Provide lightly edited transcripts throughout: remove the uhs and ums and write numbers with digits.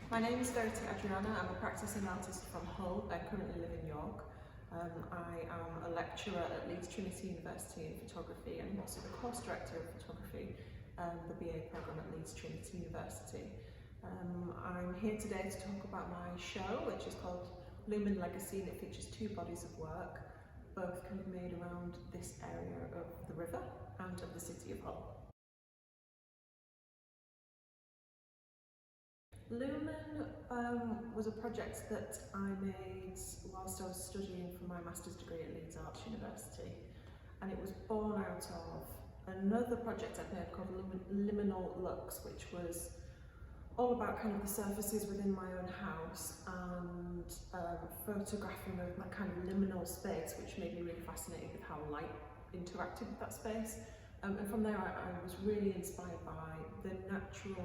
My name is Verity Adriana. I'm a practicing artist from Hull. I currently live in York. I am a lecturer at Leeds Trinity University in photography, and I'm also the course director of photography, the BA programme at Leeds Trinity University. I'm here today to talk about my show, which is called Lumen Legacy, and it features two bodies of work, both kind of made around this area of the river and of the city of Hull. Lumen was a project that I made whilst I was studying for my master's degree at Leeds Arts University, and it was born out of another project I'd made called Liminal Looks, which was all about kind of the surfaces within my own house and photographing of my kind of liminal space, which made me really fascinated with how light interacted with that space. And from there I was really inspired by the natural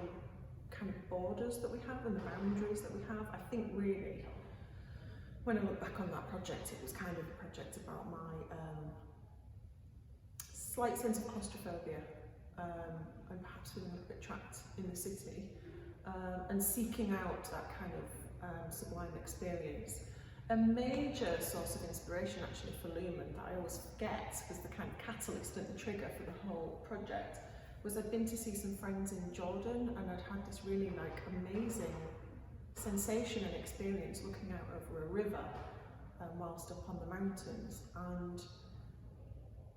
kind of borders that we have and the boundaries that we have. I think really, when I look back on that project, it was kind of a project about my slight sense of claustrophobia and perhaps feeling a little bit trapped in the city and seeking out that kind of sublime experience. A major source of inspiration actually for Lumen that I always forget was the kind of catalyst and the trigger for the whole project was I'd been to see some friends in Jordan, and I'd had this really amazing sensation and experience looking out over a river whilst up on the mountains, and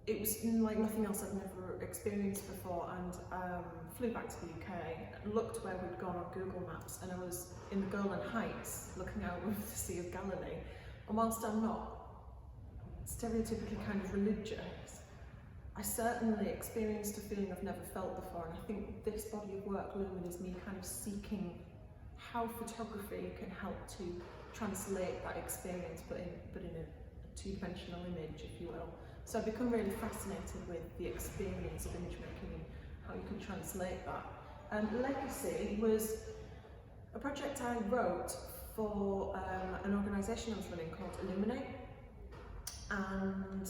it was like nothing else I'd never experienced before. And flew back to the UK, looked where we'd gone on Google Maps, and I was in the Golan Heights looking out over the Sea of Galilee. And whilst I'm not stereotypically kind of religious, I certainly experienced a feeling I've never felt before, and I think this body of work, Lumen, is me kind of seeking how photography can help to translate that experience, but in a two-dimensional image, if you will. So I've become really fascinated with the experience of image making and how you can translate that. Legacy was a project I wrote for an organisation I was running called Illuminate, and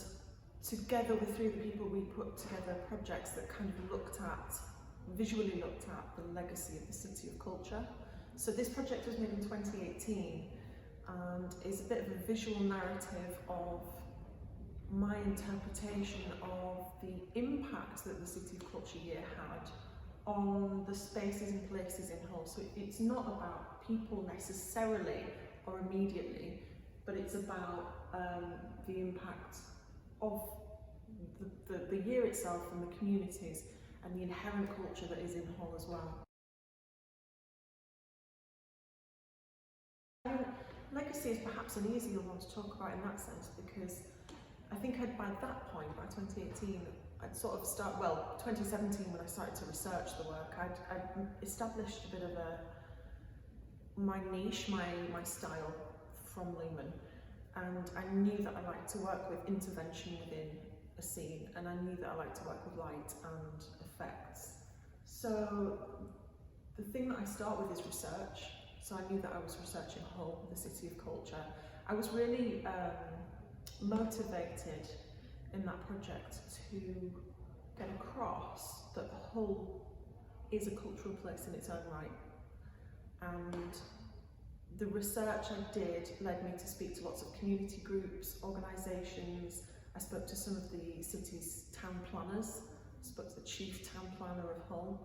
together with three of the people, we put together projects that kind of visually looked at the legacy of the city of culture. So this project was made in 2018 and is a bit of a visual narrative of my interpretation of the impact that the City of Culture year had on the spaces and places in Hull. So it's not about people necessarily or immediately, but it's about the impact of the year itself and the communities and the inherent culture that is in Hull as well. Legacy is perhaps an easier one to talk about in that sense, because I think by that point, by 2018, I'd sort of 2017 when I started to research the work, I'd established a bit of my niche, my style from Lumen. And I knew that I liked to work with intervention within a scene, and I knew that I liked to work with light and effects. So the thing that I start with is research. So I knew that I was researching Hull, the city of culture. I was really motivated in that project to get across that Hull is a cultural place in its own right. And the research I did led me to speak to lots of community groups, organisations. I spoke to some of the city's town planners. I spoke to the chief town planner of Hull.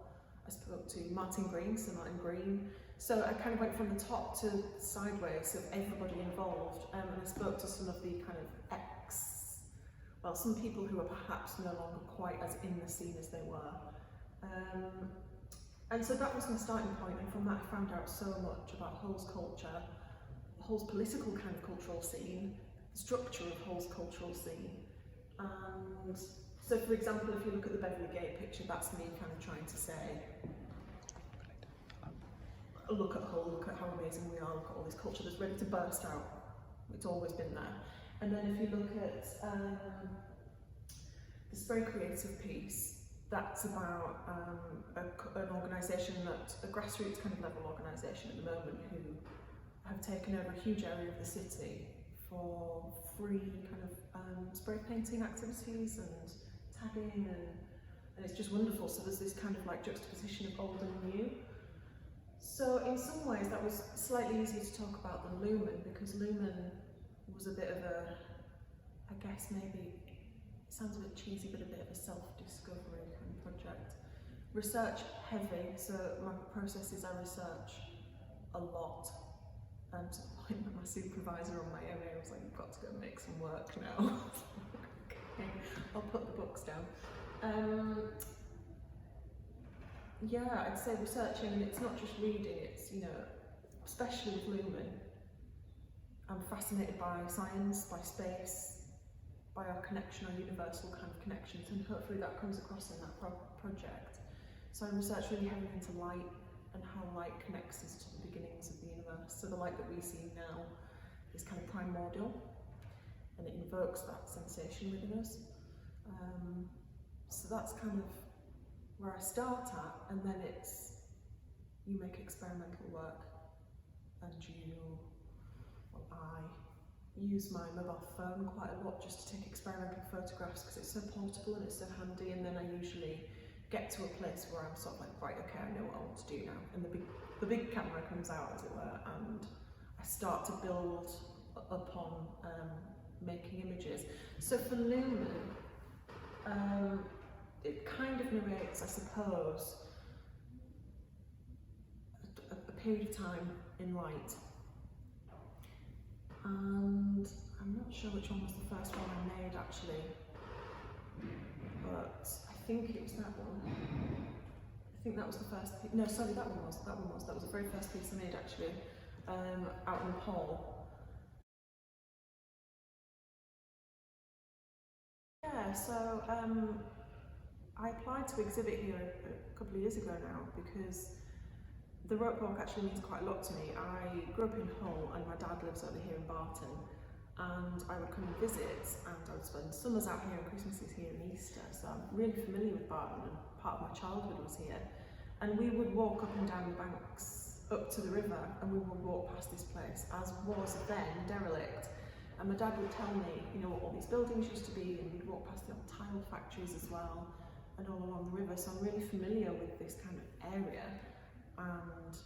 I spoke to Martin Green, Sir Martin Green. So I kind of went from the top to sideways of everybody involved, and I spoke to some of the kind of some people who are perhaps no longer quite as in the scene as they were. And so that was my starting point, and from that I found out so much about Hull's culture, Hull's political kind of cultural scene, the structure of Hull's cultural scene. And so for example, if you look at the Beverley Gate picture, that's me kind of trying to say, look at Hull, look at how amazing we are, look at all this culture that's ready to burst out. It's always been there. And then if you look at the Spray Creative piece, that's about an organisation, a grassroots kind of level organisation at the moment, who have taken over a huge area of the city for free kind of spray painting activities and tagging, and it's just wonderful. So there's this kind of like juxtaposition of old and new. So in some ways that was slightly easier to talk about than Lumen, because Lumen was a bit of a, I guess maybe, it sounds a bit cheesy, but a bit of a self-discovery kind of project. Research heavy, so my process is I research a lot, to the point that my supervisor on my MA was like, you've got to go and make some work now. Okay, I'll put the books down. Yeah, I'd say researching, and it's not just reading, it's, you know, especially with Lumen, I'm fascinated by science, by space, by our connection, our universal kind of connections, and hopefully that comes across in that project. So I research really heavily into light and how light connects us to the beginnings of the universe. So the light that we see now is kind of primordial, and it invokes that sensation within us. So that's kind of where I start at, and then it's, you make experimental work, and I use my mobile phone quite a lot just to take experimental photographs because it's so portable and it's so handy, and then I usually get to a place where I'm sort of like, right, okay, I know what I want to do now, and the big camera comes out, as it were, and I start to build upon making images. So for Lumen, it kind of narrates, I suppose, a period of time in light. And I'm not sure which one was the first one I made actually, but I think it was that one. I think that was the first, no sorry, that was the very first piece I made actually, out in Paul. Yeah, so I applied to exhibit here a couple of years ago now because the Ropewalk actually means quite a lot to me. I grew up in Hull and my dad lives over here in Barton, and I would come and visit, and I would spend summers out here and Christmases here and Easter, so I'm really familiar with Barton, and part of my childhood was here. And we would walk up and down the banks up to the river, and we would walk past this place, as was then derelict. And my dad would tell me, you know, what all these buildings used to be, and we'd walk past the old tile factories as well, and all along the river, so I'm really familiar with this kind of area. And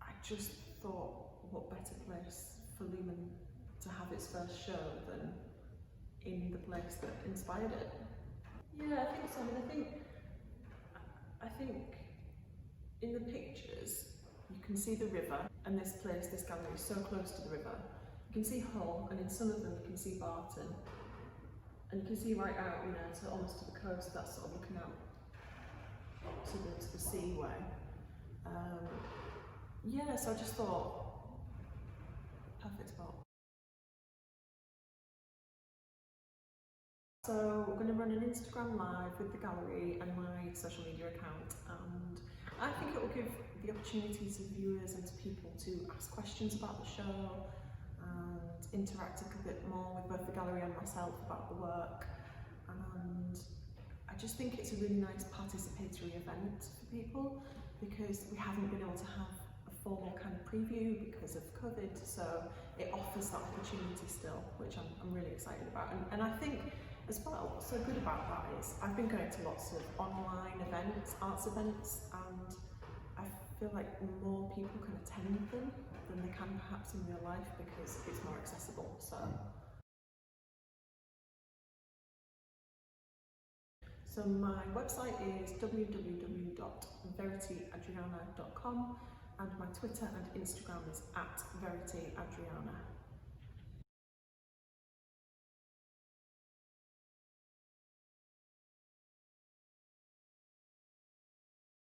I just thought, what better place for Lumen to have its first show than in the place that inspired it? Yeah, I think so. I mean, I think in the pictures you can see the river, and this place, this gallery, is so close to the river. You can see Hull, and in some of them you can see Barton, and you can see right out, you know, to almost to the coast. That's sort of looking out to the seaway. Yeah, so I just thought, perfect spot. So we're going to run an Instagram live with the gallery and my social media account, and I think it will give the opportunity to viewers and to people to ask questions about the show and interact a bit more with both the gallery and myself about the work. And I just think it's a really nice participatory event for people, because we haven't been able to have a formal kind of preview because of COVID, so it offers that opportunity still, which I'm really excited about. And I think as well, what's so good about that is I've been going to lots of online events, arts events, and I feel like more people can attend them than they can perhaps in real life because it's more accessible. So my website is www.verityadriana.com, and my Twitter and Instagram is @VerityAdriana.